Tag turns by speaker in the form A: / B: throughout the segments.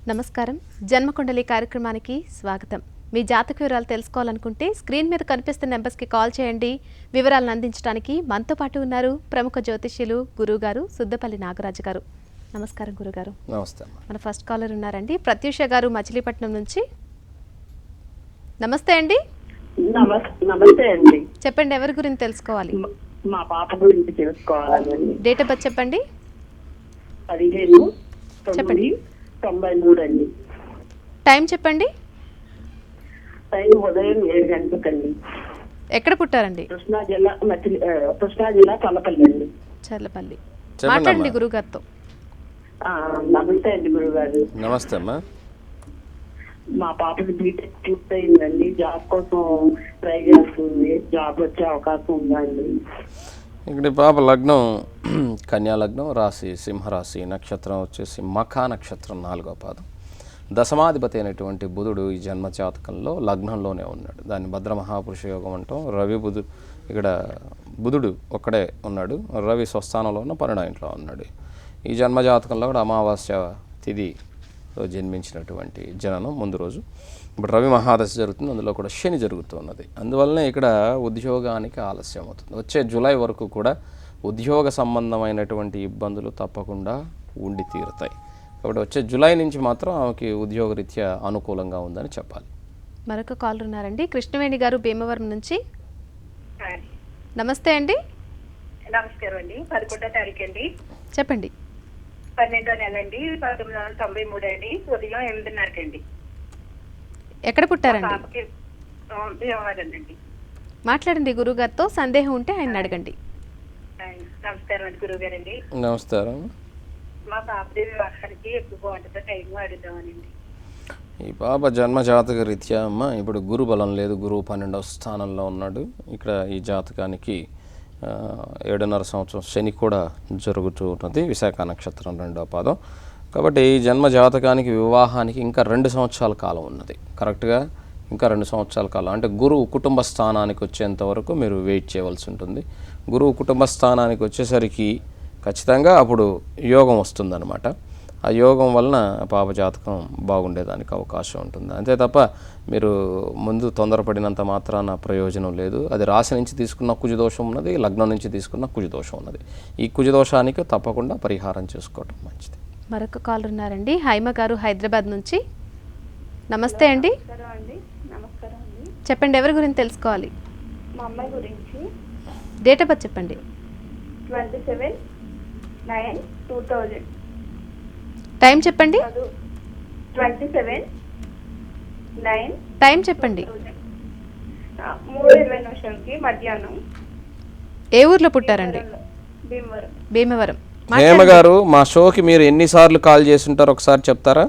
A: నమస్కారం. జన్మకుండలి కార్యక్రమానికి స్వాగతం. మీ జాతక వివరాలు తెలుసుకోవాలనుకుంటే స్క్రీన్ మీద కనిపిస్తున్న నెంబర్స్కి కాల్ చేయండి. వివరాలను అందించడానికి మనతో పాటు ఉన్నారు ప్రముఖ జ్యోతిష్యులు గురువుగారు సుద్దపల్లి నాగరాజు గారు. నమస్కారం గురుగారు.
B: నమస్తే.
A: మన ఫస్ట్ కాలర్ ఉన్నారండి, ప్రత్యూష గారు మచిలీపట్నం నుంచి. నమస్తే అండి.
C: నమస్తే అండి.
A: చెప్పండి, ఎవరి గురించి తెలుసుకోవాలి?
C: మా పాప గురించి తెలుసుకోవాలండి.
A: డేట్ ఆఫ్ బర్త్ చెప్పండి.
C: 15/9/93 అండి.
A: టైం చెప్పండి.
C: టైం ఉదయం 7 గంటలకండి.
A: ఎక్కడ పుట్టారండి?
C: కృష్ణా జిల్లా చల్లపల్లి అండి.
A: చల్లపల్లి. మాట్లాడండి గురుగారితో.
C: నమస్తే అండి గురుగారు.
B: నమస్తే అమ్మా.
C: మా పాపకి బీటెక్ పూర్తయిందండి. జాబ్ కోసం ట్రై చేస్తుంది. జాబ్ వచ్చే అవకాశం ఉందండి.
B: ఇక్కడ పాప లగ్నం కన్యా లగ్నం, రాశి సింహరాశి, నక్షత్రం వచ్చేసి మఖా నక్షత్రం 4వ పాదం. దశమాధిపతి అయినటువంటి బుధుడు ఈ జన్మ జాతకంలో లగ్నంలోనే ఉన్నాడు. దాన్ని భద్ర మహాపురుష యోగం అంటాం. రవి బుధుడు ఇక్కడ బుధుడు ఒక్కడే ఉన్నాడు. రవి స్వస్థానంలో ఉన్న 12వ ఇంట్లో ఉన్నాడు. ఈ జన్మ జాతకంలో కూడా అమావాస్య తిథిలో జన్మించినటువంటి జననం ముందు రోజు. ఇప్పుడు రవి మహాదశ జరుగుతుంది, అందులో కూడా శని జరుగుతున్నది. అందువల్లనే ఇక్కడ ఉద్యోగానికి ఆలస్యం అవుతుంది. వచ్చే జూలై వరకు కూడా ఉద్యోగ సంబంధమైనటువంటి ఇబ్బందులు తప్పకుండా ఉండి తీరుతాయి. కాబట్టి వచ్చే జూలై నుంచి మాత్రం ఆమెకి ఉద్యోగరీత్యా అనుకూలంగా ఉందని చెప్పాలి.
A: మరొక కాల్ ఉన్నారండి, కృష్ణవేణి గారు భీమవరం నుంచి. నమస్తే అండి.
D: నమస్కారం అండి. 11వ తారీఖు అండి.
A: చెప్పండి.
D: 12వ నెల అండి. 1993 అండి. ఉదయం 8:30 అండి.
A: ఎక్కడ పుట్టారండి?
D: భీమవరం.
A: మాట్లాడండి గురుగారితో. సందేహం ఉంటే ఆయన అడగండి.
D: నమస్కారం అండి గురువు గారండి.
B: నమస్కారం.
D: మా పాపది వివాహానికి ఎప్పుడు బాగుంటుందో టైం అడుగుదామనండి.
B: ఈ పాప జన్మ జాతక రీత్యా అమ్మ ఇప్పుడు గురు బలం లేదు. గురువు 12వ స్థానంలో ఉన్నాడు. ఇక్కడ ఈ జాతకానికి 7.5 సంవత్సరం శని కూడా జరుగుతూ ఉన్నది. విశాఖ నక్షత్రం 2వ పాదం. కాబట్టి ఈ జన్మ జాతకానికి వివాహానికి ఇంకా 2 సంవత్సరాల కాలం ఉన్నది. కరెక్ట్గా ఇంకా 2 సంవత్సరాల కాలం అంటే గురువు కుటుంబ స్థానానికి వచ్చేంత వరకు మీరు వెయిట్ చేయవలసి ఉంటుంది. గురువు కుటుంబ స్థానానికి వచ్చేసరికి ఖచ్చితంగా అప్పుడు యోగం వస్తుందన్నమాట. ఆ యోగం వలన పాప జాతకం బాగుండేదానికి అవకాశం ఉంటుంది. అంతే తప్ప మీరు ముందు తొందరపడినంత మాత్రాన ప్రయోజనం లేదు. అది రాశి నుంచి తీసుకున్న కుజదోషం ఉన్నది, లగ్నం నుంచి తీసుకున్న కుజదోషం ఉన్నది. ఈ కుజదోషానికి తప్పకుండా పరిహారం చేసుకోవటం మంచిది.
A: మరొక కాల్ ఉన్నారండి, హైమ గారు హైదరాబాద్ నుంచి. నమస్తే అండి.
D: నమస్కారం అండి.
A: చెప్పండి, ఎవరి గురించి తెలుసుకోవాలి?
D: మా అమ్మాయి గురించి.
A: డేట్ ఆఫ్ బర్త్ చెప్పండి.
D: 27/9/2000.
A: టైం చెప్పండి.
D: 27/9.
A: టైం చెప్పండి.
D: 3:20 మధ్యాహ్నం.
A: ఏ ఊర్లో పుట్టారండి?
D: భీమవరం.
A: భీమవరం.
B: హేమ గారు, మా షోకి మీరు ఎన్నిసార్లు కాల్ చేస్తుంటారో ఒకసారి చెప్తారా?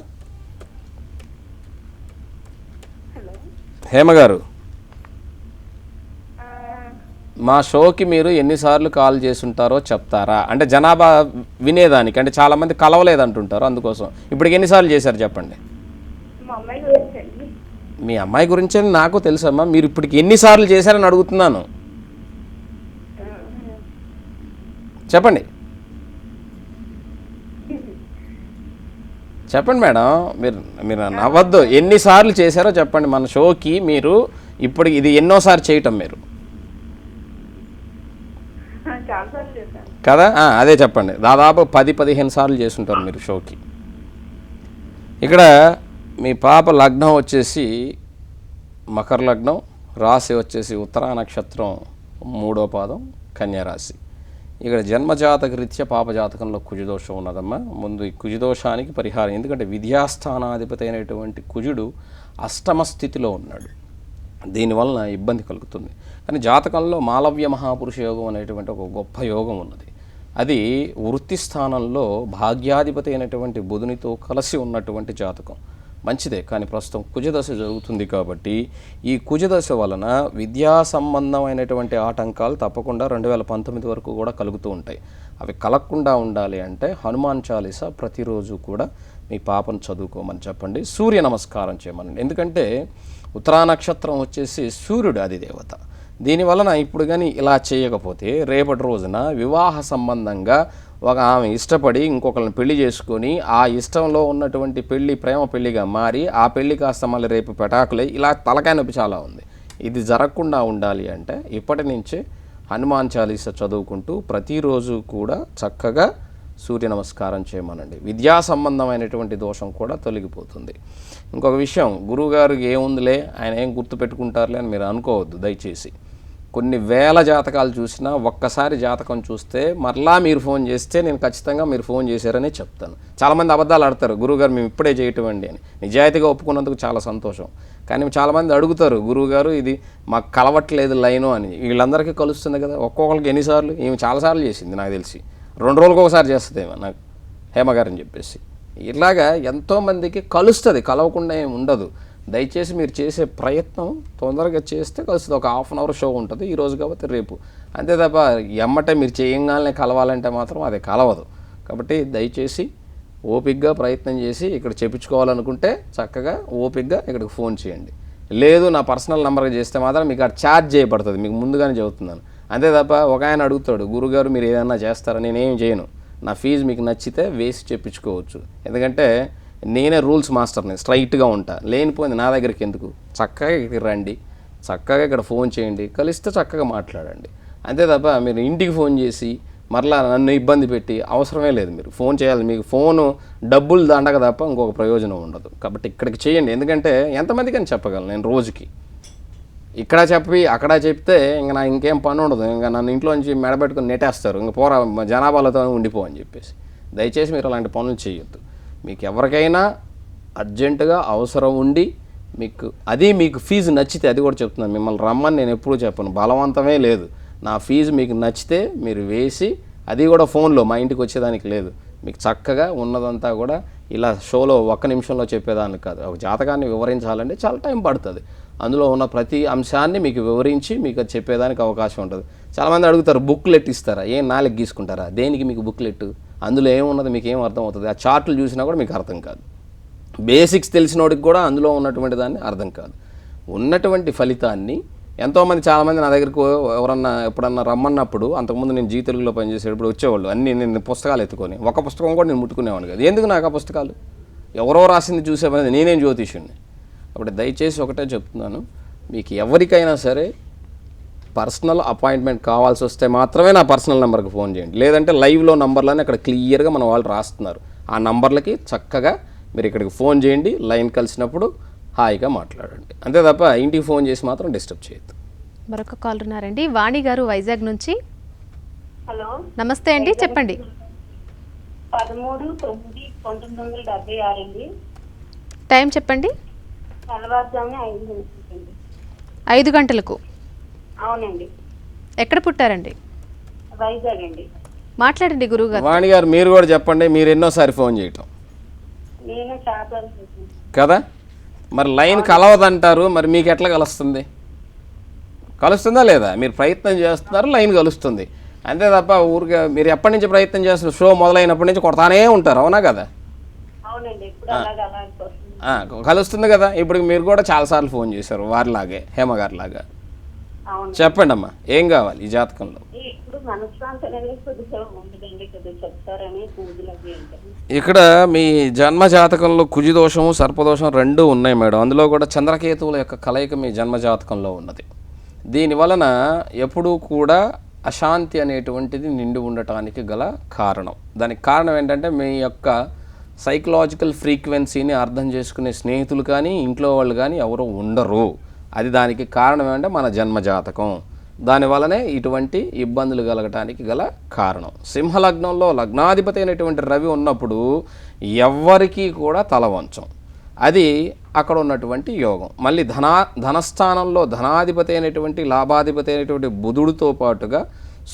B: హేమ గారు, మా షోకి మీరు ఎన్నిసార్లు కాల్ చేస్తుంటారో చెప్తారా? అంటే జనాభా వినేదానికి, అంటే చాలామంది కలవలేదంటుంటారు, అందుకోసం. ఇప్పటికి ఎన్నిసార్లు చేశారు చెప్పండి.
D: మా అమ్మాయి గురించి అండి.
B: మీ అమ్మాయి గురించి అని నాకు తెలుసమ్మా, మీరు ఇప్పటికి ఎన్నిసార్లు చేశారని అడుగుతున్నాను. చెప్పండి చెప్పండి మేడం. మీరు నవ్వద్దు. ఎన్నిసార్లు చేశారో చెప్పండి. మన షోకి మీరు ఇప్పుడు ఇది ఎన్నోసారి చేయటం మీరు
D: చాలాసార్లు చేశాను
B: కదా? అదే చెప్పండి. దాదాపు 10-15 సార్లు చేస్తుంటారు మీరు షోకి. ఇక్కడ మీ పాప లగ్నం వచ్చేసి మకర లగ్నం, రాశి వచ్చేసి ఉత్తరా నక్షత్రం 3వ పాదం, కన్యా రాశి. ఇక్కడ జన్మజాతక రీత్యా పాప జాతకంలో కుజదోషం ఉన్నదమ్మా. ముందు ఈ కుజదోషానికి పరిహారం, ఎందుకంటే విద్యాస్థానాధిపతి అయినటువంటి కుజుడు అష్టమ స్థితిలో ఉన్నాడు. దీనివలన ఇబ్బంది కలుగుతుంది. కానీ జాతకంలో మాలవ్య మహాపురుష యోగం అనేటువంటి ఒక గొప్ప యోగం ఉన్నది. అది వృత్తి స్థానంలో భాగ్యాధిపతి అయినటువంటి బుధునితో కలిసి ఉన్నటువంటి జాతకం. మంచిదే, కానీ ప్రస్తుతం కుజదశ జరుగుతుంది కాబట్టి ఈ కుజదశ వలన విద్యా సంబంధమైనటువంటి ఆటంకాలు తప్పకుండా 2019 వరకు కూడా కలుగుతూ ఉంటాయి. అవి కలగకుండా ఉండాలి అంటే హనుమాన్ చాలీసా ప్రతిరోజు కూడా మీ పాపను చదువుకోమని చెప్పండి. సూర్య నమస్కారం చేయమనండి. ఎందుకంటే ఉత్తరా నక్షత్రం వచ్చేసి సూర్యుడు అధిదేవత. దీనివలన ఇప్పుడు కానీ ఇలా చేయకపోతే రేపటి రోజున వివాహ సంబంధంగా ఒక ఆమె ఇష్టపడి ఇంకొకరిని పెళ్లి చేసుకొని ఆ ఇష్టంలో ఉన్నటువంటి పెళ్లి ప్రేమ పెళ్లిగా మారి ఆ పెళ్లి కాస్త మళ్ళీ రేపు పెటాకులై ఇలా తలకాయ నొప్పి చాలా ఉంది. ఇది జరగకుండా ఉండాలి అంటే ఇప్పటి నుంచే హనుమాన్ చాలీసా చదువుకుంటూ ప్రతిరోజు కూడా చక్కగా సూర్య నమస్కారం చేయమనండి. విద్యా సంబంధమైనటువంటి దోషం కూడా తొలగిపోతుంది. ఇంకొక విషయం, గురువుగారికి ఏముందిలే ఆయన ఏం గుర్తుపెట్టుకుంటారులే అని మీరు అనుకోవద్దు దయచేసి. కొన్ని వేల జాతకాలు చూసినా ఒక్కసారి జాతకం చూస్తే మరలా మీరు ఫోన్ చేస్తే నేను ఖచ్చితంగా మీరు ఫోన్ చేశారని చెప్తాను. చాలామంది అబద్ధాలు ఆడతారు, గురువుగారు మేము ఇప్పుడే చేయటం అండి అని. నిజాయితీగా ఒప్పుకున్నందుకు చాలా సంతోషం. కానీ చాలామంది అడుగుతారు, గురువుగారు ఇది మాకు కలవట్లేదు లైను అని. వీళ్ళందరికీ కలుస్తుంది కదా, ఒక్కొక్కరికి ఎన్నిసార్లు, ఈమె చాలాసార్లు చేసింది నాకు తెలిసి. 2 రోజులకు ఒకసారి చేస్తుందేమో నాకు హేమగారని చెప్పేసి. ఇలాగా ఎంతోమందికి కలుస్తుంది, కలవకుండా ఏమి ఉండదు. దయచేసి మీరు చేసే ప్రయత్నం తొందరగా చేస్తే కలుస్తుంది. ఒక ½ అవర్ షో ఉంటుంది ఈరోజు కాబట్టి రేపు, అంతే తప్ప ఎమ్మటే మీరు చేయంగానే కలవాలంటే మాత్రం అది కలవదు. కాబట్టి దయచేసి ఓపికగా ప్రయత్నం చేసి ఇక్కడ చెప్పించుకోవాలనుకుంటే చక్కగా ఓపికగా ఇక్కడికి ఫోన్ చేయండి. లేదు నా పర్సనల్ నెంబర్కి చేస్తే మాత్రం మీకు అది ఛార్జ్ చేయబడుతుంది, మీకు ముందుగానే చెబుతున్నాను. అంతే తప్ప ఒక ఆయన అడుగుతాడు, గురుగారు మీరు ఏదైనా చేస్తారా, నేనేం చేయను, నా ఫీజు మీకు నచ్చితే వేసి చెప్పించుకోవచ్చు. ఎందుకంటే నేనే రూల్స్ మాస్టర్ని, స్ట్రైట్గా ఉంటా. లేనిపోయింది నా దగ్గరికి ఎందుకు, చక్కగా ఇక్కడికి రండి, చక్కగా ఇక్కడ ఫోన్ చేయండి, కలిస్తే చక్కగా మాట్లాడండి. అంతే తప్ప మీరు ఇంటికి ఫోన్ చేసి మరలా నన్ను ఇబ్బంది పెట్టి అవసరమే లేదు. మీరు ఫోన్ చేయాలి, మీకు ఫోను డబ్బులు దండగ తప్ప ఇంకొక ప్రయోజనం ఉండదు. కాబట్టి ఇక్కడికి చేయండి. ఎందుకంటే ఎంతమందికి అని చెప్పగలను నేను రోజుకి. ఇక్కడ చెప్పి అక్కడ చెప్తే ఇంకా నా ఇంకేం పని ఉండదు, ఇంకా నన్ను ఇంట్లోంచి మెడబెట్టుకుని నెట్టేస్తారు, ఇంకా పోరా జనాభాలతో ఉండిపో అని చెప్పేసి. దయచేసి మీరు అలాంటి పనులు చేయొద్దు. మీకు ఎవరికైనా అర్జెంటుగా అవసరం ఉండి మీకు ఫీజు నచ్చితే, అది కూడా చెప్తున్నాను, మిమ్మల్ని రమ్మని నేను ఎప్పుడూ చెప్పను, బలవంతమే లేదు. నా ఫీజు మీకు నచ్చితే మీరు వేసి, అది కూడా ఫోన్లో, మా ఇంటికి వచ్చేదానికి లేదు. మీకు చక్కగా ఉన్నదంతా కూడా ఇలా షోలో 1 నిమిషంలో చెప్పేదానికి కాదు. ఒక జాతకాన్ని వివరించాలంటే చాలా టైం పడుతుంది. అందులో ఉన్న ప్రతి అంశాన్ని మీకు వివరించి మీకు చెప్పేదానికి అవకాశం ఉంటుంది. చాలామంది అడుగుతారు, బుక్లెట్ ఇస్తారా, ఏం 4 గీసుకుంటారా, దేనికి మీకు బుక్లెట్, అందులో ఏమున్నది మీకు ఏం అర్థం అవుతుంది, ఆ చార్టులు చూసినా కూడా మీకు అర్థం కాదు. బేసిక్స్ తెలిసినోడికి కూడా అందులో ఉన్నటువంటి దాన్ని అర్థం కాదు. ఉన్నటువంటి ఫలితాన్ని ఎంతోమంది చాలామంది నా దగ్గరకు ఎవరన్నా ఎప్పుడన్నా రమ్మన్నప్పుడు, అంతకుముందు నేను జీ తెలుగులో పనిచేసేటప్పుడు వచ్చేవాళ్ళు అన్నీ నేను పుస్తకాలు ఎత్తుకొని, ఒక పుస్తకం కూడా నేను ముట్టుకునేవాడిని కాదు. ఎందుకు నాకు ఆ పుస్తకాలు, ఎవరో రాసింది చూసే పని, నేనేం జ్యోతిష్యుడిని. కాబట్టి దయచేసి ఒకటే చెప్తున్నాను, మీకు ఎవరికైనా సరే పర్సనల్ అపాయింట్మెంట్ కావాల్సి వస్తే మాత్రమే నా పర్సనల్ నెంబర్కి ఫోన్ చేయండి. లేదంటే లైవ్లో నంబర్లని అక్కడ క్లియర్గా మన వాళ్ళు రాస్తున్నారు, ఆ నంబర్లకి చక్కగా మీరు ఇక్కడికి ఫోన్ చేయండి. లైన్ కలిసినప్పుడు హాయిగా మాట్లాడండి. అంతే తప్ప ఇంటికి ఫోన్ చేసి మాత్రం డిస్టర్బ్ చేయొద్దు.
A: మరొక కాల్ ఉన్నారండి, వాణి గారు వైజాగ్ నుంచి.
D: హలో,
A: నమస్తే అండి, చెప్పండి.
D: 13/9/1976 అండి.
A: టైం చెప్పండి.
D: తెల్లవారుజామున 5 గంటలకండి.
A: 5 గంటలకు.
D: అవునండి.
A: ఎక్కడ పుట్టారండి?
D: వైజాగ్ అండి.
A: మాట్లాడండి గురువుగారు.
B: వాణి గారు మీరు కూడా చెప్పండి, మీరు ఎన్నోసారి ఫోన్ చేయటం
D: నేను చేపలు
B: కదా, మరి లైన్ కలవదంటారు, మరి మీకు ఎట్లా కలుస్తుంది, కలుస్తుందా లేదా, మీరు ప్రయత్నం చేస్తున్నారు, లైన్ కలుస్తుంది. అంతే తప్ప ఊరికే మీరు ఎప్పటి నుంచి ప్రయత్నం చేస్తున్నారు, షో మొదలైనప్పటి నుంచి కొడతానే ఉంటారు, అవునా కదా.
D: అవునండి, ఇప్పుడు అలాగే
B: కలుస్తుంది కదా. ఇప్పుడు మీరు కూడా చాలాసార్లు ఫోన్ చేశారు వారిలాగే, హేమగారిలాగా.
D: అవును,
B: చెప్పండి అమ్మా, ఏం కావాలి ఈ జాతకంలో.
D: ఇప్పుడు మనశ్శాంతి అనేది కొద్దిగా ఉంటుందండి, కొద్దిగా చెప్తారని పూజలు అవి ఏంటండి.
B: ఇక్కడ మీ జన్మ జాతకంలో కుజిదోషం సర్పదోషం 2 ఉన్నాయి మేడం. అందులో కూడా చంద్రకేతువుల యొక్క కలయిక మీ జన్మ జాతకంలో ఉన్నది. దీనివలన ఎప్పుడూ కూడా అశాంతి అనేటువంటిది నిండి ఉండటానికి గల కారణం. దానికి కారణం ఏంటంటే మీ యొక్క సైకలాజికల్ ఫ్రీక్వెన్సీని అర్థం చేసుకునే స్నేహితులు కానీ ఇంట్లో వాళ్ళు కానీ ఎవరు ఉండరు. అది దానికి కారణం ఏంటంటే మన జన్మ జాతకం. దానివల్లనే ఇటువంటి ఇబ్బందులు కలగటానికి గల కారణం. సింహలగ్నంలో లగ్నాధిపతి అయినటువంటి రవి ఉన్నప్పుడు ఎవ్వరికీ కూడా తల వంచం. అది అక్కడ ఉన్నటువంటి యోగం. మళ్ళీ ధనస్థానంలో ధనాధిపతి అయినటువంటి లాభాధిపతి అయినటువంటి బుధుడితో పాటుగా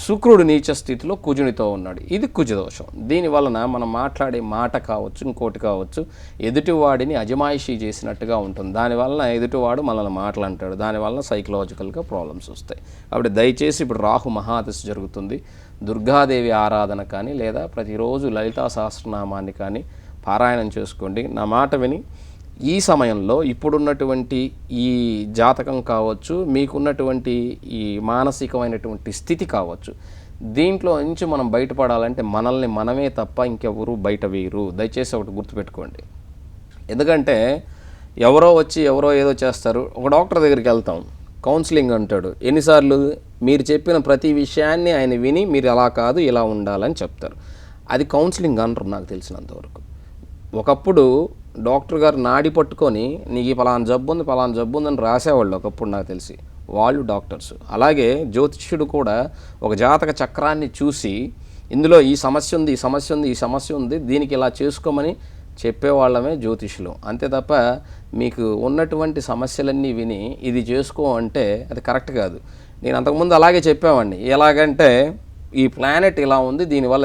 B: శుక్రుడు నీచ స్థితిలో కుజునితో ఉన్నాడు. ఇది కుజదోషం. దీనివలన మనం మాట్లాడే మాట కావచ్చు, ఇంకోటి కావచ్చు, ఎదుటివాడిని అజమాయిషీ చేసినట్టుగా ఉంటుంది. దానివలన ఎదుటివాడు మనల్ని మాటలంటాడు. దానివలన సైకలాజికల్గా ప్రాబ్లమ్స్ వస్తాయి. కాబట్టి దయచేసి ఇప్పుడు రాహు మహాదశ జరుగుతుంది. దుర్గాదేవి ఆరాధన కానీ లేదా ప్రతిరోజు లలితా సహస్రనామాన్ని కానీ పారాయణం చేసుకోండి. నా మాట విని ఈ సమయంలో ఇప్పుడున్నటువంటి ఈ జాతకం కావచ్చు, మీకున్నటువంటి ఈ మానసికమైనటువంటి స్థితి కావచ్చు, దీంట్లో నుంచి మనం బయటపడాలంటే మనల్ని మనమే తప్ప ఇంకెవరు బయట వేయరు. దయచేసి ఒకటి గుర్తుపెట్టుకోండి. ఎందుకంటే ఎవరో వచ్చి ఎవరో ఏదో చేస్తారు. ఒక డాక్టర్ దగ్గరికి వెళ్తాం, కౌన్సిలింగ్ అంటాడు. ఎన్నిసార్లు మీరు చెప్పిన ప్రతి విషయాన్ని ఆయన విని మీరు అలా కాదు ఇలా ఉండాలని చెప్తారు. అది కౌన్సిలింగ్ అంటారు నాకు తెలిసినంతవరకు. ఒకప్పుడు డాక్టర్ గారు నాడి పట్టుకొని నీకు పలానా జబ్బు ఉందని రాసేవాళ్ళు ఒకప్పుడు నాకు తెలిసి, వాళ్ళు డాక్టర్స్. అలాగే జ్యోతిష్యుడు కూడా ఒక జాతక చక్రాన్ని చూసి ఇందులో ఈ సమస్య ఉంది దీనికి ఇలా చేసుకోమని చెప్పేవాళ్ళమే జ్యోతిష్యులు. అంతే తప్ప మీకు ఉన్నటువంటి సమస్యలన్నీ విని ఇది చేసుకో అంటే అది కరెక్ట్ కాదు. నేను అంతకుముందు అలాగే చెప్పేవాడిని. ఎలాగంటే ఈ ప్లానెట్ ఇలా ఉంది, దీనివల్ల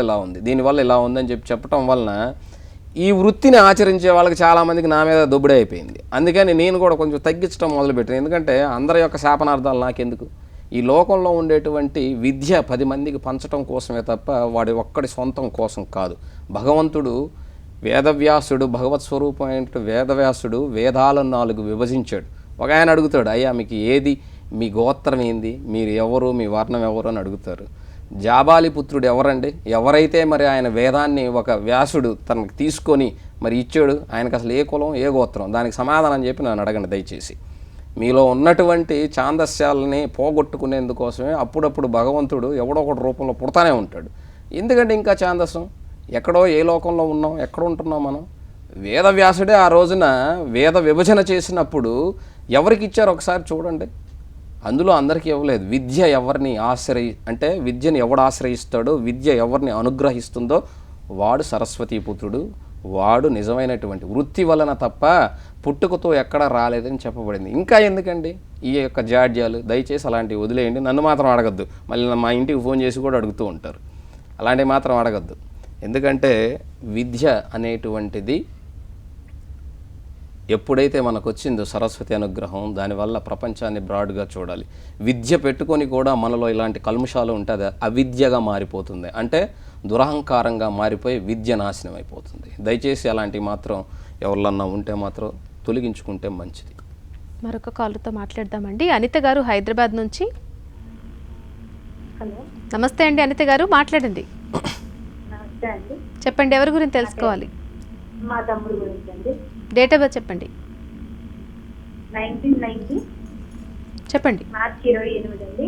B: ఇలా ఉంది అని చెప్పటం వలన ఈ వృత్తిని ఆచరించే వాళ్ళకి చాలామందికి నా మీద దొబ్బుడే అయిపోయింది. అందుకని నేను కూడా కొంచెం తగ్గించడం మొదలుపెట్టాను. ఎందుకంటే అందరి యొక్క శాపనార్థాలు నాకెందుకు? ఈ లోకంలో ఉండేటువంటి విద్య 10 మందికి పంచడం కోసమే తప్ప వాడి ఒక్కడి సొంతం కోసం కాదు. భగవంతుడు వేదవ్యాసుడు, భగవత్ స్వరూపమైన వేదవ్యాసుడు వేదాలను 4 విభజించాడు. ఒక ఆయన అడుగుతాడు, అయ్యా మీకు ఏది, మీ గోత్రం ఏంది, మీరు ఎవరు, మీ వర్ణం ఎవరు అని అడుగుతారు. జాబాలి పుత్రుడు ఎవరండి? ఎవరైతే మరి ఆయన వేదాన్ని ఒక వ్యాసుడు తనకు తీసుకొని మరి ఇచ్చాడు, ఆయనకు అసలు ఏ కులం ఏ గోత్రం, దానికి సమాధానం చెప్పి నన్ను అడగండి దయచేసి. మీలో ఉన్నటువంటి ఛాందస్యాలని పోగొట్టుకునేందుకోసమే అప్పుడప్పుడు భగవంతుడు ఎవడో ఒకటి రూపంలో పుడతానే ఉంటాడు. ఎందుకంటే ఇంకా ఛాందస్సం ఎక్కడో ఏ లోకంలో ఉన్నాం, ఎక్కడ ఉంటున్నాం మనం? వేదవ్యాసుడే ఆ రోజున వేద విభజన చేసినప్పుడు ఎవరికి ఇచ్చారో ఒకసారి చూడండి. అందులో అందరికీ ఇవ్వలేదు. విద్య ఎవరిని అంటే విద్యను ఎవడు ఆశ్రయిస్తాడో, విద్య ఎవరిని అనుగ్రహిస్తుందో వాడు సరస్వతీపుత్రుడు, వాడు నిజమైనటువంటి వృత్తి వలన తప్ప పుట్టుకతో ఎక్కడా రాలేదని చెప్పబడింది. ఇంకా ఎందుకండి ఈ యొక్క జాడ్యాలు? దయచేసి అలాంటివి వదిలేయండి. నన్ను మాత్రం అడగద్దు. మళ్ళీ మా ఇంటికి ఫోన్ చేసి కూడా అడుగుతూ ఉంటారు. అలాంటివి మాత్రం అడగద్దు. ఎందుకంటే విద్య అనేటువంటిది ఎప్పుడైతే మనకు వచ్చిందో సరస్వతి అనుగ్రహం, దానివల్ల ప్రపంచాన్ని బ్రాడ్గా చూడాలి. విద్య పెట్టుకొని కూడా మనలో ఇలాంటి కల్ముషాలు ఉంటుంది, అవిద్యగా మారిపోతుంది. అంటే దురహంకారంగా మారిపోయి విద్య నాశనం అయిపోతుంది. దయచేసి అలాంటివి మాత్రం ఎవరిలన్నా ఉంటే మాత్రం తొలగించుకుంటే మంచిది.
A: మరొక కాలర్తో మాట్లాడదామండి. అనిత గారు హైదరాబాద్ నుంచి.
D: హలో,
A: నమస్తే అండి అనిత గారు, మాట్లాడండి.
D: నమస్తే అండి.
A: చెప్పండి, ఎవరి గురించి తెలుసుకోవాలి?
D: మా తమ్ముడు గురించి అండి.
A: డేట్ ఆఫ్ బర్త్ చెప్పండి.
D: 1990
A: చెప్పండి.
D: మార్చి 28 అండి.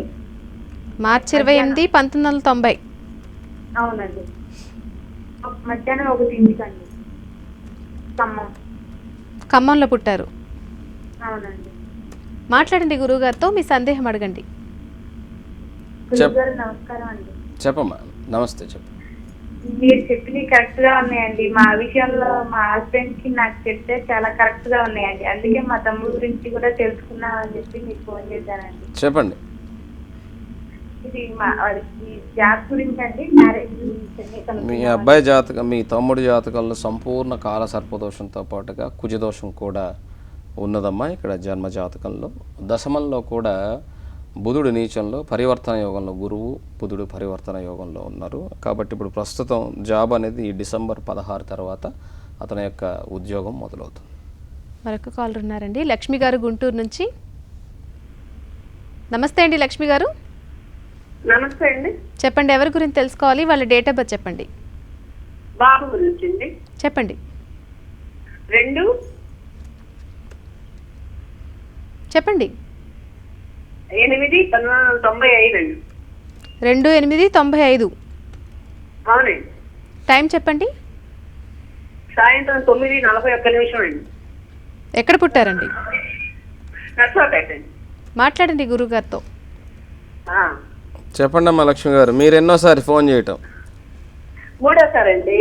A: మార్చి 28, 1990.
D: అవునండి. మధ్యాహ్నం 1 అండి.
A: ఖమ్మంలో పుట్టారు.
D: అవునండి.
A: మాట్లాడండి గురువుగారితో, మీ సందేహం అడగండి.
D: గురుగారు నమస్కారం అండి.
B: చెప్పమ్మా. నమస్తే, చెప్పు.
D: మీరు చెప్పినవి కరెక్ట్ గా ఉన్నాయండి. మా విషయంలో మా హస్బెండ్ కి నాకు చెప్తే చాలా కరెక్ట్ గా ఉన్నాయండి. అందుకే మా తమ్ముడు గురించి కూడా తెలుసుకున్నామని చెప్పి మీకు ఫోన్ చేశానండి.
B: చెప్పండి.
D: ఇది మా జాబ్ గురించి అండి, మ్యారేజ్ గురించి.
B: మీ అబ్బాయి జాతకం, మీ తమ్ముడి జాతకంలో సంపూర్ణ కాల సర్పదోషంతో పాటుగా కుజదోషం కూడా ఉన్నదమ్మా. ఇక్కడ జన్మ జాతకంలో దశమంలో కూడా బుధుడు నీచంలో, పరివర్తన యోగంలో గురువు బుధుడు పరివర్తన యోగంలో ఉన్నారు. కాబట్టి ఇప్పుడు ప్రస్తుతం జాబ్ అనేది ఈ డిసెంబర్ 16 తర్వాత అతని యొక్క ఉద్యోగం మొదలవుతుంది.
A: మరొక కాలర్ ఉన్నారండి, లక్ష్మి గారు గుంటూరు నుంచి. నమస్తే అండి లక్ష్మి గారు.
D: నమస్తే అండి.
A: చెప్పండి, ఎవరి గురించి తెలుసుకోవాలి? వాళ్ళ డేట్ ఆఫ్ బర్త్ చెప్పండి.
D: బాబు గురించి అండి.
A: చెప్పండి.
D: 2
A: చెప్పండి.
D: 8 1995 అండి.
A: 2/8/95.
D: అవునండి.
A: టైం చెప్పండి.
D: సాయంత్రం 9:41 అండి.
A: ఎక్కడ పుట్టారండి?
D: నర్సాపేట అండి.
A: మాట్లాడండి గురువుగారితో.
B: చెప్పండి అమ్మా లక్ష్మి గారు, మీరు ఎన్నోసారి ఫోన్ చేయటం?
D: 3వ అండి.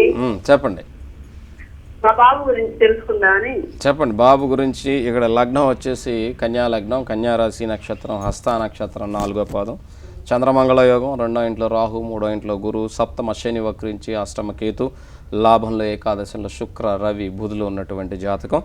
B: చెప్పండి.
D: మా బాబు గురించి తెలుసుకుందామని.
B: చెప్పండి. బాబు గురించి ఇక్కడ లగ్నం వచ్చేసి కన్యా లగ్నం, కన్యా రాశి నక్షత్రం, హస్త నక్షత్రం 4వ పాదం, చంద్రమంగళ యోగం, 2వ ఇంట్లో రాహు, 3వ ఇంట్లో గురువు, సప్తమ శని వక్రించి, అష్టమ కేతు, లాభంలో ఏకాదశంలో శుక్ర రవి బుధులు ఉన్నటువంటి జాతకం.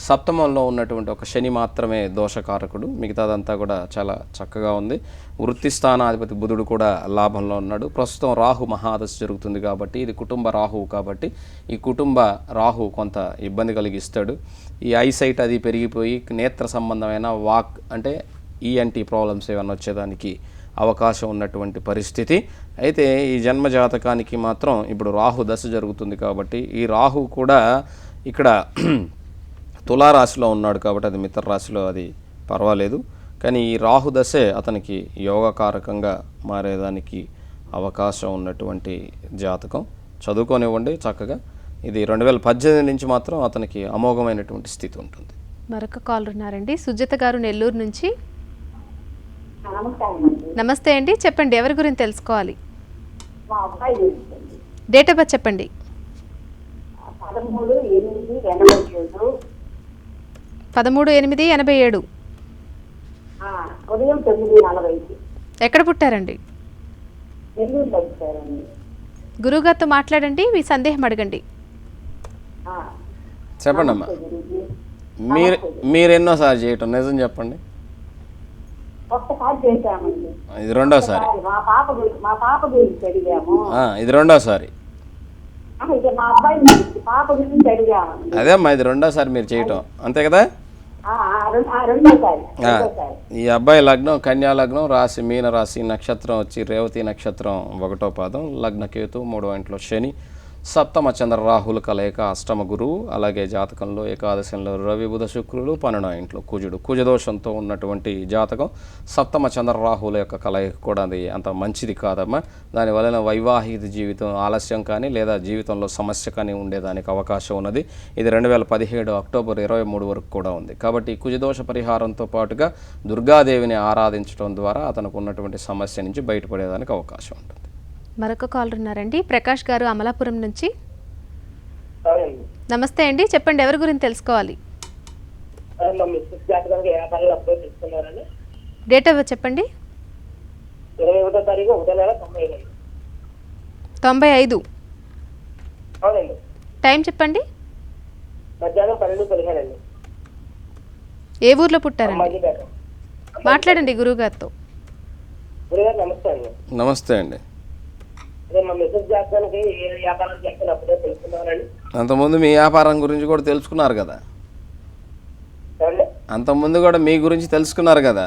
B: సప్తమంలో ఉన్నటువంటి ఒక శని మాత్రమే దోషకారకుడు, మిగతాదంతా కూడా చాలా చక్కగా ఉంది. వృత్తి స్థానాధిపతి బుధుడు కూడా లాభంలో ఉన్నాడు. ప్రస్తుతం రాహు మహాదశ జరుగుతుంది కాబట్టి ఇది కుటుంబ రాహువు, కాబట్టి ఈ కుటుంబ రాహు కొంత ఇబ్బంది కలిగిస్తాడు. ఈ ఐసైట్ అది పెరిగిపోయి నేత్ర సంబంధమైన వాక్ అంటే ఈఎన్టీ ప్రాబ్లమ్స్ ఏమైనా వచ్చేదానికి అవకాశం ఉన్నటువంటి పరిస్థితి. అయితే ఈ జన్మ జాతకానికి మాత్రం ఇప్పుడు రాహు దశ జరుగుతుంది కాబట్టి ఈ రాహు కూడా ఇక్కడ తులారాశిలో ఉన్నాడు కాబట్టి అది మిత్ర రాశిలో అది పర్వాలేదు. కానీ ఈ రాహు దశే అతనికి యోగకారకంగా మారేదానికి అవకాశం ఉన్నటువంటి జాతకం. చదువుకోనివ్వండి చక్కగా. ఇది 2018 నుంచి మాత్రం అతనికి అమోఘమైనటువంటి స్థితి ఉంటుంది.
A: మరొక కాల్ ఉన్నారండి, సుజాత గారు నెల్లూరు నుంచి.
C: నమస్కారం అండి.
A: నమస్తే అండి, చెప్పండి ఎవరి గురించి తెలుసుకోవాలి?
C: మా అబ్బాయి గురించి
A: డేట్ ఆఫ్ బర్త్ చెప్పండి.
C: 13/8/87.
A: 13/8/87.
C: ఉదయం 9:40.
A: ఎక్కడ పుట్టారండి?
C: నెల్లూరులో వచ్చారండి.
A: గురువుగారితో మాట్లాడండి, మీ సందేహం అడగండి.
B: చెప్పండి అమ్మా. మీరు ఎన్నోసారి చేయటం నిజం చెప్పండి.
C: ఒక్కసారి చేశామండి.
B: ఇది రెండోసారి.
C: మా పాప గురించి అడిగాము.
B: ఇది రెండోసారి.
C: ఇక మా అబ్బాయి గురించి, పాప గురించి అడిగామండి.
B: అదే అమ్మా, ఇది రెండోసారి మీరు చేయటం అంతే కదా?
C: రెండోసారి.
B: ఈ అబ్బాయి లగ్నం కన్యా లగ్నం, రాశి మీన రాశి, నక్షత్రం వచ్చి రేవతి నక్షత్రం 1వ పాదం, లగ్న కేతు 3వ ఇంట్లో శని, సప్తమ చంద్ర రాహుల కలయిక, అష్టమ గురువు, అలాగే జాతకంలో ఏకాదశంలో రవి బుధ శుక్రులు, 12వ ఇంట్లో కుజుడు. కుజదోషంతో ఉన్నటువంటి జాతకం. సప్తమ చంద్ర రాహుల యొక్క కలయిక కూడా అది అంత మంచిది కాదమ్మా. దానివలన వైవాహిక జీవితం ఆలస్యం కానీ లేదా జీవితంలో సమస్య కానీ ఉండేదానికి అవకాశం ఉన్నది. ఇది 2017 అక్టోబర్ 23 వరకు కూడా ఉంది. కాబట్టి కుజదోష పరిహారంతో పాటుగా దుర్గాదేవిని ఆరాధించడం ద్వారా అతనికి ఉన్నటువంటి సమస్య నుంచి బయటపడేదానికి అవకాశం ఉంటుంది.
A: మరొక కాల్ ఉన్నారండి, ప్రకాష్ గారు అమలాపురం నుంచి. నమస్తే అండి, చెప్పండి ఎవరి గురించి తెలుసుకోవాలి? డేట్ ఆఫ్ బర్త్ చెప్పండి. 95. టైం చెప్పండి. ఏ ఊర్లో పుట్టారండి? మాట్లాడండి గురువుగారితో.
B: నమస్తే అండి. అంతకుముందు మీ వ్యాపారం గురించి కూడా తెలుసుకున్నారు కదా? అంతకుముందు కూడా మీ గురించి తెలుసుకున్నారు కదా?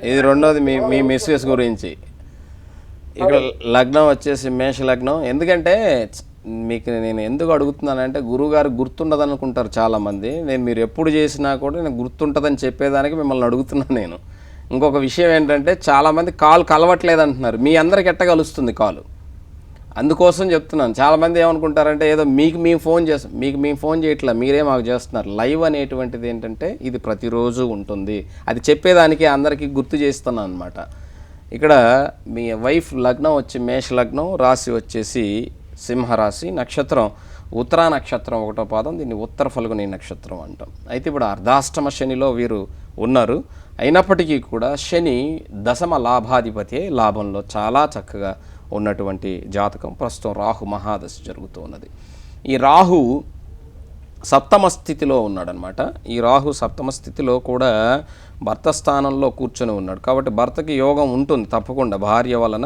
B: ఇది రెండోది మీ మిస్సెస్ గురించి. ఇక్కడ లగ్నం వచ్చేసి మేష లగ్నం. ఎందుకంటే మీకు నేను ఎందుకు అడుగుతున్నానంటే గురువుగారు గుర్తుండదు అనుకుంటారు చాలామంది. మీరు ఎప్పుడు చేసినా కూడా నేను గుర్తుంటుందని చెప్పేదానికి మిమ్మల్ని అడుగుతున్నాను నేను. ఇంకొక విషయం ఏంటంటే చాలామంది కాల్ కలవట్లేదు అంటున్నారు. మీ అందరికి ఎట్ట కలుస్తుంది కాలు? అందుకోసం చెప్తున్నాను. చాలామంది ఏమనుకుంటారంటే ఏదో మీకు మేము ఫోన్ చేయట్లా, మీరే మాకు చేస్తున్నారు. లైవ్ అనేటువంటిది ఏంటంటే ఇది ప్రతిరోజు ఉంటుంది. అది చెప్పేదానికి అందరికీ గుర్తు చేస్తున్నాను అనమాట. ఇక్కడ మీ వైఫ్ లగ్నం వచ్చి మేష లగ్నం, రాశి వచ్చేసి సింహరాశి, నక్షత్రం ఉత్తరా నక్షత్రం 1వ పాదం. దీన్ని ఉత్తర ఫల్గుని నక్షత్రం అంటాం. అయితే ఇప్పుడు అర్ధాష్టమ శనిలో వీరు ఉన్నారు. అయినప్పటికీ కూడా శని దశమ లాభాధిపతి లాభంలో చాలా చక్కగా ఉన్నటువంటి జాతకం. ప్రస్తుతం రాహు మహాదశ జరుగుతూ ఉన్నది. ఈ రాహు సప్తమ స్థితిలో ఉన్నాడనమాట. ఈ రాహు సప్తమ స్థితిలో కూడా భర్త స్థానంలో కూర్చొని ఉన్నాడు. కాబట్టి భర్తకి యోగం ఉంటుంది తప్పకుండా. భార్య వలన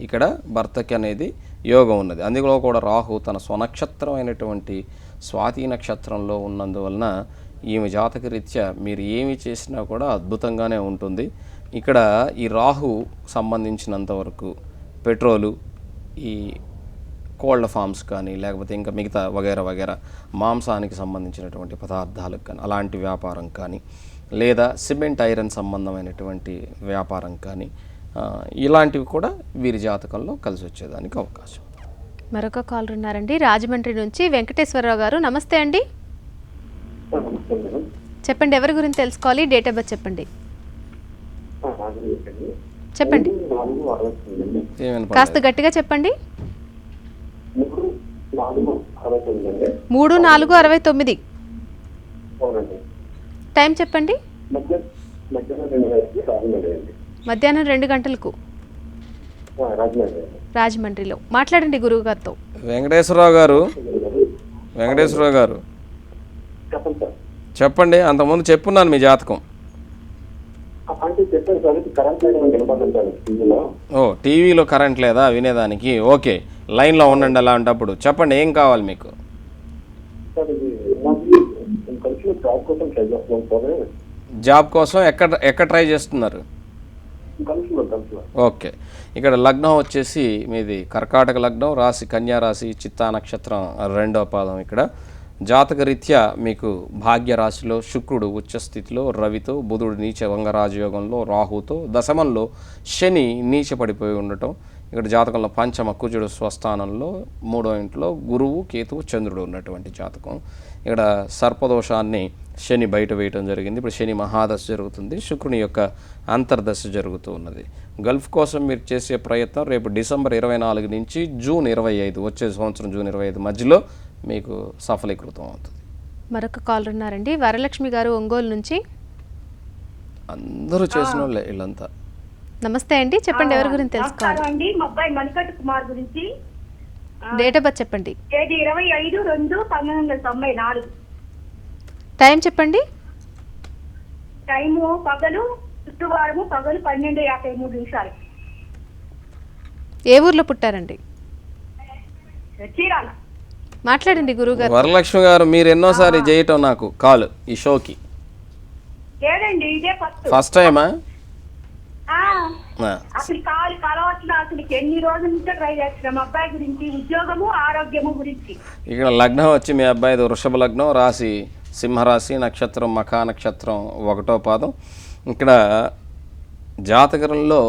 B: ఇక్కడ భర్తకి అనేది యోగం ఉన్నది. అందులో కూడా రాహు తన స్వనక్షత్రం అయినటువంటి స్వాతి నక్షత్రంలో ఉన్నందువలన ఈమె జాతక రీత్యా మీరు ఏమి చేసినా కూడా అద్భుతంగానే ఉంటుంది. ఇక్కడ ఈ రాహు సంబంధించినంతవరకు పెట్రోలు, ఈ కోళ్ళ ఫామ్స్ కానీ లేకపోతే ఇంకా మిగతా వగైరా మాంసానికి సంబంధించినటువంటి పదార్థాలకు కానీ అలాంటి వ్యాపారం కానీ లేదా సిమెంట్ ఐరన్ సంబంధమైనటువంటి వ్యాపారం కానీ ఇలాంటివి కూడా వీరి జాతకంలో కలిసి వచ్చేదానికి అవకాశం.
A: మరొక కాల్ ఉన్నారండి, రాజమండ్రి నుంచి వెంకటేశ్వరరావు గారు. నమస్తే అండి, చెప్పండి ఎవరి గురించి తెలుసుకోవాలి? డేట్ ఆఫ్ బర్త్ చెప్పండి. చెప్పండి, కాస్త గట్టిగా చెప్పండి. 3/4/69. టైం చెప్పండి. మధ్యాహ్నం 2 గంటలకు రాజమండ్రిలో. మాట్లాడండి గురువు గారితో.
B: వెంకటేశ్వరరావు గారు చెప్పండి. అంతకుముందు చెప్పున్నాను మీ జాతకం. ఓ, టీవీలో కరెంట్ లేదా వినేదానికి? ఓకే, లైన్లో ఉండండి. అలాంటప్పుడు చెప్పండి, ఏం కావాలి మీకు? జాబ్ కోసం ఎక్కడ ట్రై చేస్తున్నారు?
C: గల్ఫ్లో.
B: ఓకే, ఇక్కడ లగ్నం వచ్చేసి మీది కర్కాటక లగ్నం, రాశి కన్యా రాశి, చిత్తా నక్షత్రం 2వ పాదం. ఇక్కడ జాతక రీత్యా మీకు భాగ్య రాశిలో శుక్రుడు ఉచ్చస్థితిలో, రవితో, బుధుడు నీచ వంగరాజయోగంలో, రాహుతో, దశమంలో శని నీచ పడిపోయి ఉండటం. ఇక్కడ జాతకంలో పంచమ కుజుడు స్వస్థానంలో, 3వ ఇంట్లో గురువు, కేతువు, చంద్రుడు ఉన్నటువంటి జాతకం. ఇక్కడ సర్పదోషాన్ని శని బయట వేయటం జరిగింది. ఇప్పుడు శని మహాదశ జరుగుతుంది, శుక్రుని యొక్క అంతర్దశ జరుగుతూ ఉన్నది. గల్ఫ్ కోసం మీరు చేసే ప్రయత్నం రేపు డిసెంబర్ 24 నుంచి జూన్ 25, వచ్చే సంవత్సరం జూన్ 25 మధ్యలో మీకు సఫలీకృతం అవుతుంది.
A: మరొక కాల్ ఉన్నారండి, వరలక్ష్మి గారు ఒంగోలు నుంచి.
B: అందరూ చేసిన వాళ్ళే వీళ్ళంతా.
A: నమస్తే అండి, చెప్పండి ఎవరి గురించి తెలుసుకోవాలి?
E: అండి మా అబ్బాయి మణికట్టు కుమార్ గురించి.
A: డేట్ ఆఫ్ బర్త్ చెప్పండి.
E: తేదీ 25/2/1994.
A: టైం చెప్పండి.
E: టైము పగలు, శుక్రవారము పగలు 12:53.
A: ఏ ఊర్లో పుట్టారండి?
E: చీరాల.
A: మాట్లాడండి గురువుగారు.
B: వరలక్ష్మి గారు, మీరు ఎన్నోసారి చేయటం నాకు కాల్ ఈ షోకి?
E: లేదండి, ఇదే
B: ఫస్ట్ టైమా?
E: అసలు కాలు కలవట్ల. అసలు ఎన్ని రోజుల నుంచో ట్రై చేస్తున్నాం మా అబ్బాయి గురించి, ఉద్యోగము ఆరోగ్యము గురించి.
B: ఇక్కడ లగ్నం వచ్చి మీ అబ్బాయిది వృషభ లగ్నం, రాశి సింహరాశి, నక్షత్రం మఖా నక్షత్రం 1వ పాదం. ఇక్కడ జాతకంలో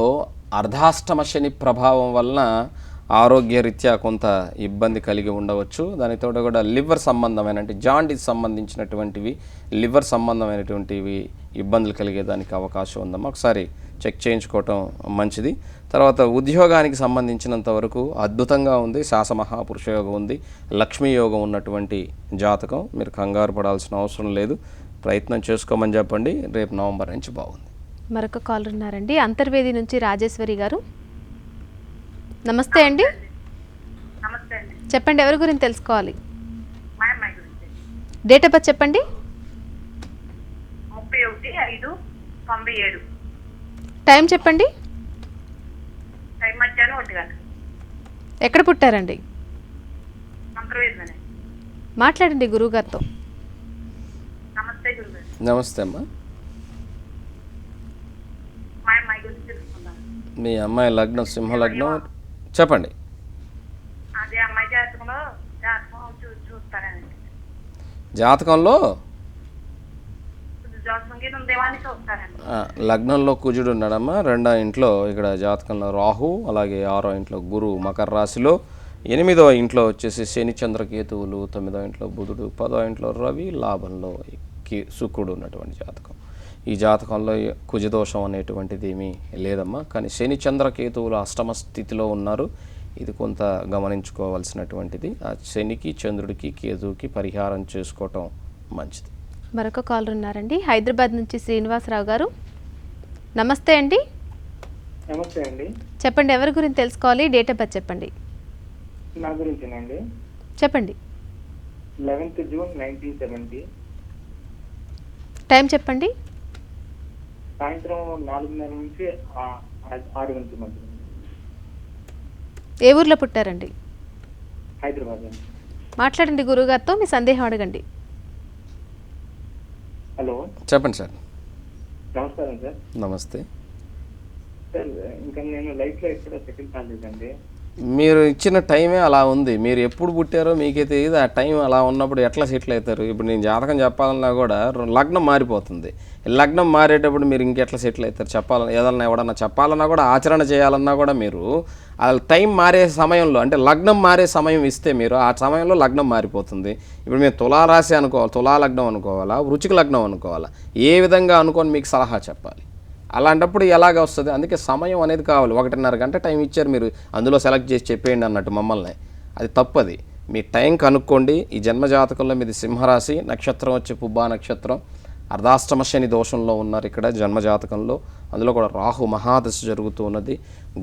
B: అర్ధాష్టమ శని ప్రభావం వలన ఆరోగ్యరీత్యా కొంత ఇబ్బంది కలిగి ఉండవచ్చు. దానితో కూడా లివర్ సంబంధమైన అంటే జాండీస్ సంబంధించినటువంటివి, లివర్ సంబంధమైనటువంటివి ఇబ్బందులు కలిగేదానికి అవకాశం ఉందమ్మా. ఒకసారి చెక్ చేయించుకోవటం మంచిది. తర్వాత ఉద్యోగానికి సంబంధించినంత వరకు అద్భుతంగా ఉంది, శాసమహాపురుష యోగం ఉంది, లక్ష్మీ యోగం ఉన్నటువంటి జాతకం. మీరు కంగారు పడాల్సిన అవసరం లేదు, ప్రయత్నం చేసుకోమని చెప్పండి. రేపు నవంబర్ నుంచి బాగుంది.
A: మరొక కాల్ ఉన్నారండి, అంతర్వేది నుంచి రాజేశ్వరి గారు. నమస్తే అండి.
D: నమస్తే అండి.
A: చెప్పండి ఎవరి గురించి తెలుసుకోవాలి?
D: మా అమ్మాయి గురించి.
A: డేట్ ఆఫ్ బర్త్ చెప్పండి.
D: 31/5/97.
A: టైం చెప్పండి.
D: టైం మధ్యాహ్నం 1 గంట.
A: ఎక్కడ పుట్టారండి?
D: అంతర్వేదిలోనే.
A: మాట్లాడండి గురువుగారితో.
D: నమస్తే గురుగారు.
B: నమస్తే అమ్మా.
D: మా అమ్మాయి గురించి తెలుసుకుందాం.
B: మీ అమ్మాయి లగ్నం సింహ లగ్నం, చెప్పండి.
D: అదే అమ్మాయి జాతకం చూస్తానండి.
B: జాతకంలో లగ్నంలో కుజుడు ఉన్నాడమ్మా, 2వ ఇంట్లో. ఇక్కడ జాతకంలో రాహు, అలాగే 6వ ఇంట్లో గురువు మకర రాశిలో, 8వ ఇంట్లో వచ్చేసి శని చంద్రకేతువులు, 9వ ఇంట్లో బుధుడు, 10వ ఇంట్లో రవి, లాభంలో శుక్రుడు ఉన్నటువంటి జాతకం. ఈ జాతకంలో కుజదోషం అనేటువంటిది ఏమీ లేదమ్మా. కానీ శని చంద్రకేతువులు అష్టమ స్థితిలో ఉన్నారు. ఇది కొంత గమనించుకోవాల్సినటువంటిది. ఆ శనికి, చంద్రుడికి, కేతువుకి పరిహారం చేసుకోవటం మంచిది.
A: మరొక కాల్ ఉన్నారండి, హైదరాబాద్ నుంచి శ్రీనివాసరావు గారు. నమస్తే అండి.
F: నమస్తే అండి.
A: చెప్పండి ఎవరి గురించి తెలుసుకోవాలి? డేట్ ఆఫ్ బర్త్ చెప్పండి.
F: నా గురించేనండి.
A: చెప్పండి.
F: 11th June 1970.
A: టైం చెప్పండి.
F: సాయంత్రం 4:30 నుంచి 6 గంటల మధ్య.
A: ఏ ఊర్లో పుట్టారండి?
F: హైదరాబాద్ అండి.
A: మాట్లాడండి గురువుగారితో, మీ సందేహం అడగండి.
F: హలో,
B: చెప్పండి సార్.
F: నమస్కారం సార్.
B: నమస్తే
F: సార్, ఇంకా నేను లైఫ్లో ఎక్కడ సెటిల్ కాలేదండి.
B: మీరు ఇచ్చిన టైమే అలా ఉంది. మీరు ఎప్పుడు పుట్టారో మీకే తెలియదు. ఆ టైం అలా ఉన్నప్పుడు ఎట్లా సెటిల్ అవుతారు? ఇప్పుడు నేను జాతకం చెప్పాలన్నా కూడా లగ్నం మారిపోతుంది. లగ్నం మారేటప్పుడు మీరు ఇంకెట్లా సెటిల్ అవుతారు? చెప్పాలని ఏదన్నా ఎవడన్నా చెప్పాలన్నా కూడా, ఆచరణ చేయాలన్నా కూడా మీరు ఆ టైం మారే సమయంలో, అంటే లగ్నం మారే సమయం ఇస్తే మీరు ఆ సమయంలో లగ్నం మారిపోతుంది. ఇప్పుడు మీరు తులారాశి అనుకోవాలి, తులా లగ్నం అనుకోవాలా, వృచ్చిక లగ్నం అనుకోవాలా, ఏ విధంగా అనుకొని మీకు సలహా చెప్పాలి? అలాంటప్పుడు ఎలాగ వస్తుంది? అందుకే సమయం అనేది కావాలి. 1.5 గంట టైం ఇచ్చారు మీరు, అందులో సెలెక్ట్ చేసి చెప్పేయండి అన్నట్టు మమ్మల్ని. అది తప్పది. మీ టైం కనుక్కోండి. ఈ జన్మజాతకంలో మీది సింహరాశి, నక్షత్రం వచ్చి పుబ్బా నక్షత్రం, అర్ధాష్టమ శని దోషంలో ఉన్నారు ఇక్కడ జన్మజాతకంలో. అందులో కూడా రాహు మహాదశ జరుగుతూ ఉన్నది.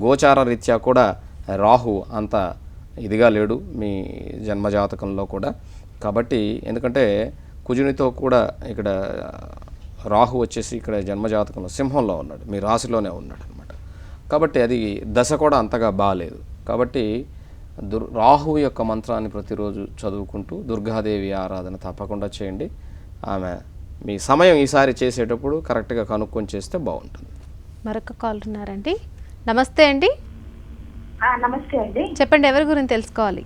B: గోచార రీత్యా కూడా రాహు అంత ఇదిగా లేడు మీ జన్మజాతకంలో కూడా. కాబట్టి ఎందుకంటే కుజునితో కూడా ఇక్కడ రాహు వచ్చేసి ఇక్కడ జన్మజాతకంలో సింహంలో ఉన్నాడు, మీ రాశిలోనే ఉన్నాడు అనమాట. కాబట్టి అది దశ కూడా అంతగా బాగాలేదు. కాబట్టి రాహు యొక్క మంత్రాన్ని ప్రతిరోజు చదువుకుంటూ దుర్గాదేవి ఆరాధన తప్పకుండా చేయండి. ఆమె మీ సమయం ఈసారి చేసేటప్పుడు కరెక్ట్గా కనుక్కొని చేస్తే బాగుంటుంది.
A: మరొక కాల్ ఉన్నారండి. నమస్తే అండి,
D: నమస్తే అండి.
A: చెప్పండి ఎవరి గురించి తెలుసుకోవాలి?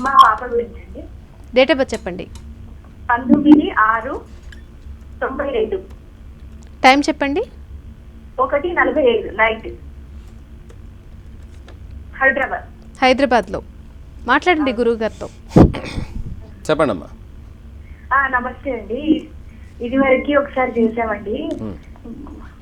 D: మా పాప గురించి అండి.
A: డేట్ ఆఫ్ బర్త్ చెప్పండి.
D: 19/6/92.
A: టైం చెప్పండి.
D: 1:45 నైట్.
A: హైదరాబాద్లో. మాట్లాడండి గురువు గారితో.
B: చెప్పండి అమ్మా.
D: నమస్తే అండి. ఇది వరకు ఒకసారి చేసామండి.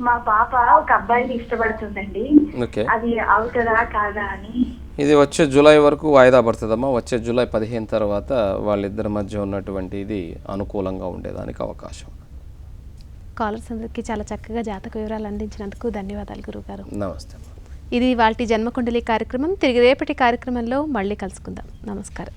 D: మా పాప ఒక అబ్బాయిని ఇష్టపడుతుందండి.
B: ఓకే,
D: అది అవుతుందా కాదా అని.
B: ఇది వచ్చే జూలై వరకు వాయిదా పడుతుందమ్మా. వచ్చే జూలై 15 తర్వాత వాళ్ళిద్దరి మధ్య ఉన్నటువంటి ఇది అనుకూలంగా ఉండేదానికి అవకాశం.
A: కాలర్స్ అందరికీ చాలా చక్కగా జాతక వివరాలు అందించినందుకు ధన్యవాదాలు గురువుగారు.
B: నమస్తే.
A: ఇది వాటి జన్మకుండలి కార్యక్రమం. తిరిగి రేపటి కార్యక్రమంలో మళ్ళీ కలుసుకుందాం. నమస్కారం.